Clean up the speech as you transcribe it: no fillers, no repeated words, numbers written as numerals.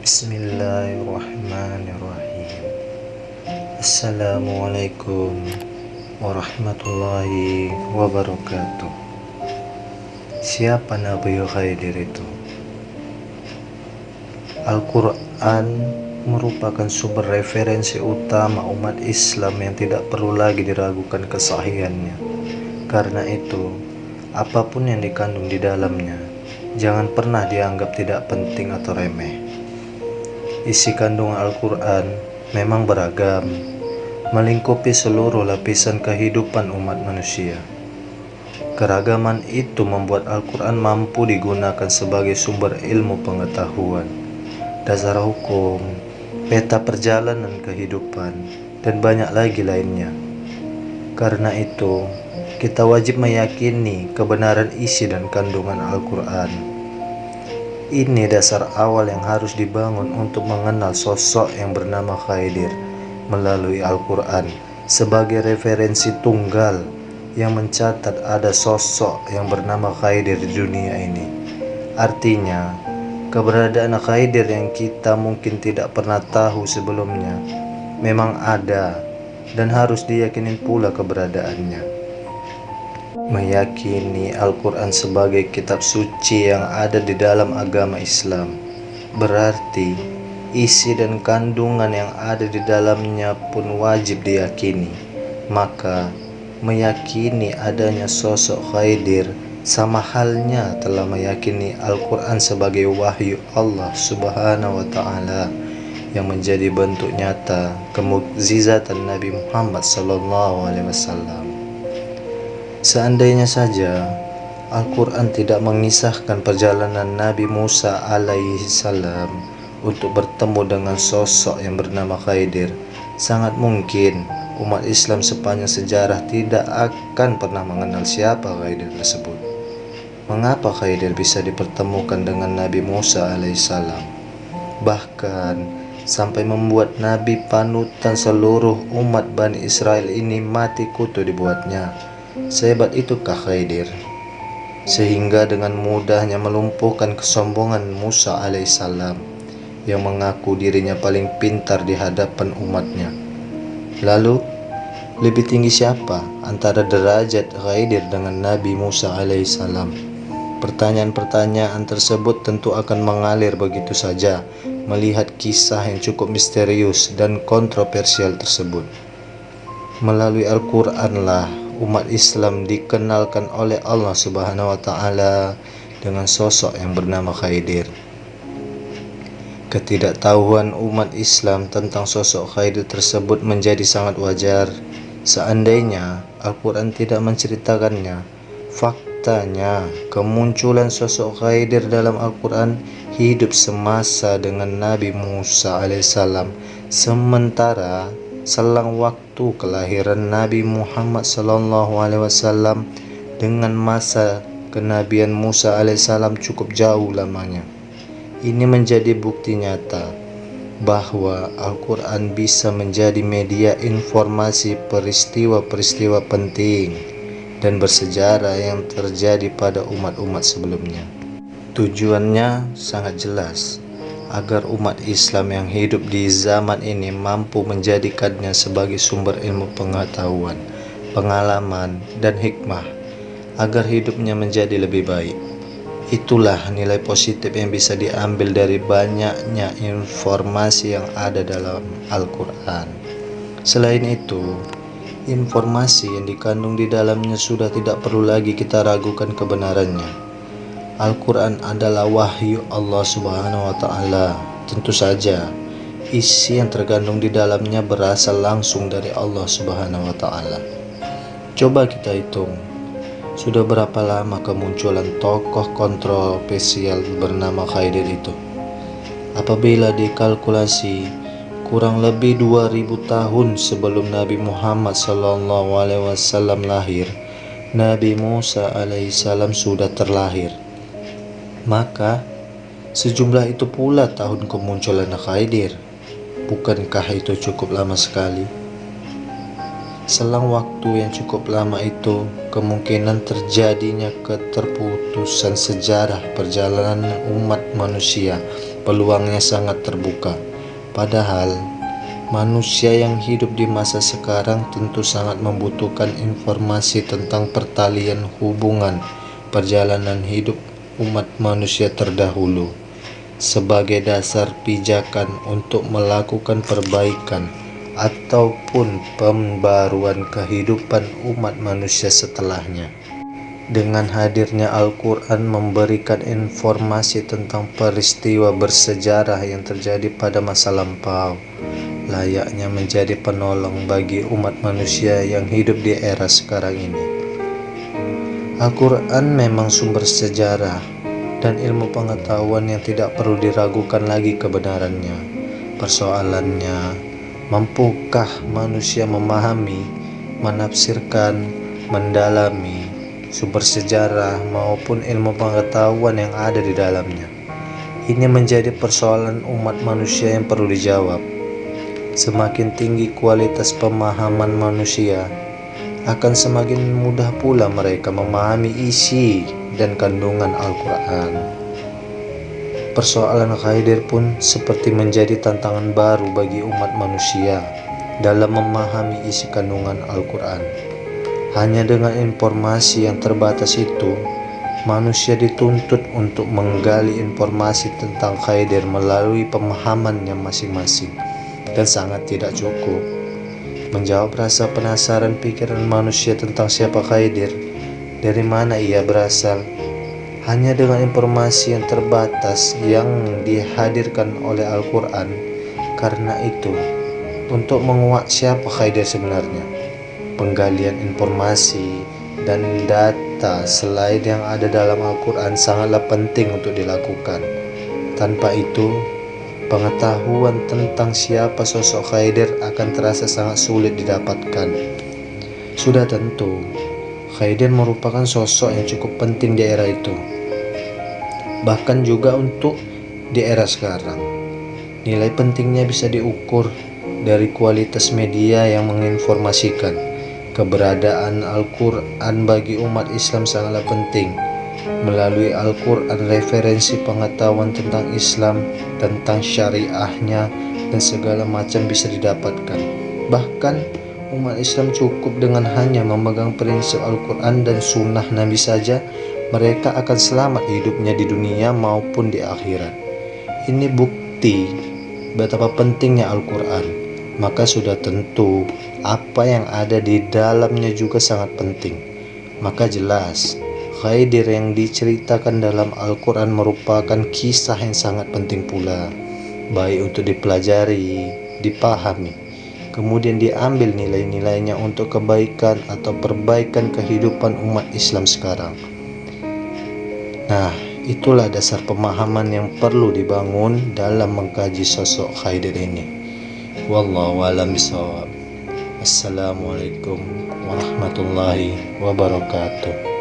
Bismillahirrahmanirrahim. Assalamualaikum warahmatullahi wabarakatuh. Siapa Nabi Khidir itu? Al-Quran merupakan sumber referensi utama umat Islam yang tidak perlu lagi diragukan kesahihannya. Karena itu, apapun yang dikandung di dalamnya, jangan pernah dianggap tidak penting atau remeh. Isi kandungan Al-Quran memang beragam, melingkupi seluruh lapisan kehidupan umat manusia. Keragaman itu membuat Al-Quran mampu digunakan sebagai sumber ilmu pengetahuan, dasar hukum, peta perjalanan kehidupan, dan banyak lagi lainnya. Karena itu, kita wajib meyakini kebenaran isi dan kandungan Al-Quran. Ini dasar awal yang harus dibangun untuk mengenal sosok yang bernama Khidir melalui Al-Quran sebagai referensi tunggal yang mencatat ada sosok yang bernama Khidir di dunia ini. Artinya, keberadaan Khidir yang kita mungkin tidak pernah tahu sebelumnya memang ada dan harus diyakini pula keberadaannya. Meyakini Al-Quran sebagai kitab suci yang ada di dalam agama Islam berarti isi dan kandungan yang ada di dalamnya pun wajib diyakini. Maka meyakini adanya sosok Khidir sama halnya telah meyakini Al-Quran sebagai wahyu Allah Subhanahu wa Ta'ala yang menjadi bentuk nyata kemukjizatan Nabi Muhammad SAW. Seandainya saja Al-Quran tidak mengisahkan perjalanan Nabi Musa alaihissalam untuk bertemu dengan sosok yang bernama Khidir, sangat mungkin umat Islam sepanjang sejarah tidak akan pernah mengenal siapa Khidir tersebut. Mengapa Khidir bisa dipertemukan dengan Nabi Musa alaihissalam? Bahkan sampai membuat Nabi panutan seluruh umat Bani Israel ini mati kutu dibuatnya. Sehebat itukah Khidir sehingga dengan mudahnya melumpuhkan kesombongan Musa alaihissalam yang mengaku dirinya paling pintar di hadapan umatnya. Lalu lebih tinggi siapa antara derajat Khidir dengan Nabi Musa alaihissalam? Pertanyaan-pertanyaan tersebut tentu akan mengalir begitu saja melihat kisah yang cukup misterius dan kontroversial tersebut. Melalui Al-Quranlah umat Islam dikenalkan oleh Allah Subhanahu wa Ta'ala dengan sosok yang bernama Khidir. Ketidaktahuan umat Islam tentang sosok Khidir tersebut menjadi sangat wajar. Seandainya Al-Quran tidak menceritakannya, faktanya kemunculan sosok Khidir dalam Al-Quran hidup semasa dengan Nabi Musa alaihissalam, sementara selang waktu kelahiran Nabi Muhammad SAW dengan masa kenabian Musa alaihissalam cukup jauh lamanya. Ini menjadi bukti nyata bahwa Al-Quran bisa menjadi media informasi peristiwa-peristiwa penting dan bersejarah yang terjadi pada umat-umat sebelumnya. Tujuannya sangat jelas, agar umat Islam yang hidup di zaman ini mampu menjadikannya sebagai sumber ilmu pengetahuan, pengalaman, dan hikmah, agar hidupnya menjadi lebih baik. Itulah nilai positif yang bisa diambil dari banyaknya informasi yang ada dalam Al-Quran. Selain itu, informasi yang dikandung di dalamnya sudah tidak perlu lagi kita ragukan kebenarannya. Al-Quran adalah wahyu Allah Subhanahu wa Ta'ala. Tentu saja isi yang terkandung di dalamnya berasal langsung dari Allah Subhanahu wa Ta'ala. Coba kita hitung, sudah berapa lama kemunculan tokoh kontroversial bernama Khidir itu? Apabila dikalkulasi, kurang lebih 2000 tahun sebelum Nabi Muhammad SAW lahir, Nabi Musa alaihissalam sudah terlahir. Maka sejumlah itu pula tahun kemunculan Khidir. Bukankah itu cukup lama sekali? Selang waktu yang cukup lama itu, kemungkinan terjadinya keterputusan sejarah perjalanan umat manusia peluangnya sangat terbuka. Padahal manusia yang hidup di masa sekarang tentu sangat membutuhkan informasi tentang pertalian hubungan perjalanan hidup umat manusia terdahulu sebagai dasar pijakan untuk melakukan perbaikan ataupun pembaruan kehidupan umat manusia setelahnya. Dengan hadirnya Al-Quran memberikan informasi tentang peristiwa bersejarah yang terjadi pada masa lampau, layaknya menjadi penolong bagi umat manusia yang hidup di era sekarang ini. Al-Quran memang sumber sejarah dan ilmu pengetahuan yang tidak perlu diragukan lagi kebenarannya. Persoalannya, mampukah manusia memahami, menafsirkan, mendalami sumber sejarah maupun ilmu pengetahuan yang ada di dalamnya? Ini menjadi persoalan umat manusia yang perlu dijawab. Semakin tinggi kualitas pemahaman manusia, akan semakin mudah pula mereka memahami isi dan kandungan Al-Quran. Persoalan Khidir pun seperti menjadi tantangan baru bagi umat manusia dalam memahami isi kandungan Al-Quran. Hanya dengan informasi yang terbatas itu, manusia dituntut untuk menggali informasi tentang Khidir melalui pemahamannya masing-masing, dan sangat tidak cukup menjawab rasa penasaran pikiran manusia tentang siapa Khidir, dari mana ia berasal, hanya dengan informasi yang terbatas yang dihadirkan oleh Al-Quran. Karena itu, untuk menguak siapa Khidir sebenarnya, penggalian informasi dan data selain yang ada dalam Al-Quran sangatlah penting untuk dilakukan. Tanpa itu, pengetahuan tentang siapa sosok Khidir akan terasa sangat sulit didapatkan. Sudah tentu, Khidir merupakan sosok yang cukup penting di era itu, bahkan juga untuk di era sekarang. Nilai pentingnya bisa diukur dari kualitas media yang menginformasikan. Keberadaan Al-Quran bagi umat Islam sangatlah penting. Melalui Al-Quran, referensi pengetahuan tentang Islam, tentang syariahnya, dan segala macam bisa didapatkan. Bahkan umat Islam cukup dengan hanya memegang prinsip Al-Quran dan sunnah Nabi saja, mereka akan selamat hidupnya di dunia maupun di akhirat. Ini bukti betapa pentingnya Al-Quran. Maka sudah tentu apa yang ada di dalamnya juga sangat penting. Maka jelas Khidir yang diceritakan dalam Al-Quran merupakan kisah yang sangat penting pula, baik untuk dipelajari, dipahami, kemudian diambil nilai-nilainya untuk kebaikan atau perbaikan kehidupan umat Islam sekarang. Nah, itulah dasar pemahaman yang perlu dibangun dalam mengkaji sosok Khidir ini. Wallahu a'lam bishawab. Assalamualaikum warahmatullahi wabarakatuh.